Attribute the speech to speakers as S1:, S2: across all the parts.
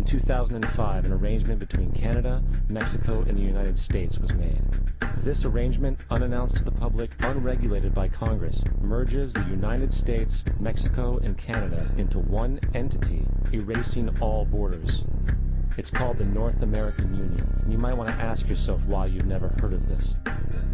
S1: 2005, an arrangement between Canada, Mexico, and the United States was made. This arrangement, unannounced to the public, unregulated by Congress, merges the United States, Mexico, and Canada into one entity, erasing all borders. It's called the North American Union, and you might want to ask yourself why you've never heard of this.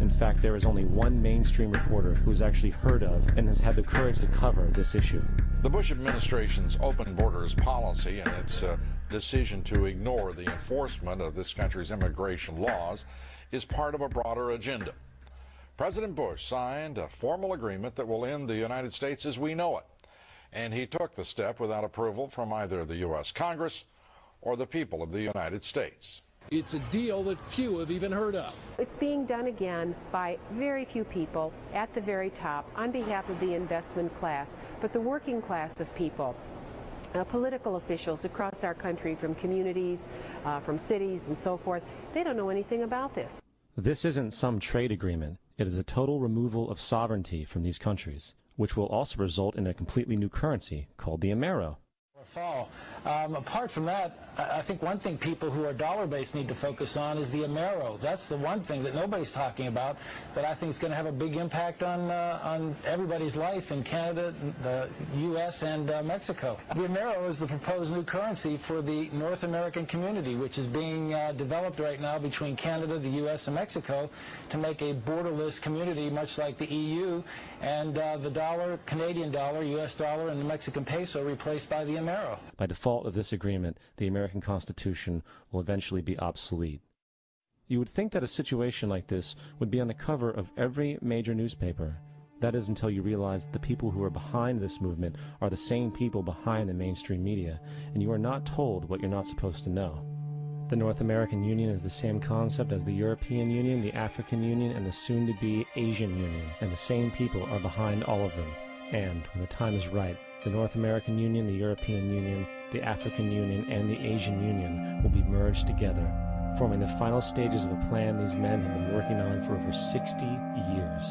S1: In fact, there is only one mainstream reporter who has actually heard of and has had the courage to cover this issue.
S2: The Bush administration's open borders policy and its decision to ignore the enforcement of this country's immigration laws is part of a broader agenda. President Bush signed a formal agreement that will end the United States as we know it, and he took the step without approval from either the U.S. Congress or the people of the United States.
S3: It's a deal that few have even heard of.
S4: It's being done again by very few people at the very top on behalf of the investment class, but the working class of people, political officials across our country, from communities, from cities and so forth, they don't know anything about this.
S1: This isn't some trade agreement. It is a total removal of sovereignty from these countries, which will also result in a completely new currency called the Amero.
S5: Fall. Apart from that, I think one thing people who are dollar-based need to focus on is the Amero. That's the one thing that nobody's talking about that I think is going to have a big impact on everybody's life in Canada, the U.S., and Mexico. The Amero is the proposed new currency for the North American community, which is being developed right now between Canada, the U.S., and Mexico to make a borderless community, much like the EU, and the dollar, Canadian dollar, U.S. dollar, and the Mexican peso replaced by the Amero.
S1: By default of this agreement, the American Constitution will eventually be obsolete. You would think that a situation like this would be on the cover of every major newspaper. That is until you realize that the people who are behind this movement are the same people behind the mainstream media, and you are not told what you're not supposed to know. The North American Union is the same concept as the European Union, the African Union, and the soon-to-be Asian Union, and the same people are behind all of them. And, when the time is right, the North American Union, the European Union, the African Union, and the Asian Union will be merged together, forming the final stages of a plan these men have been working on for over 60 years.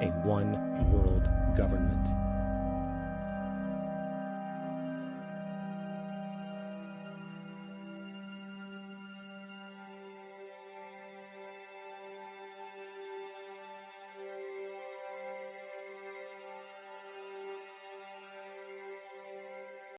S1: A one-world government.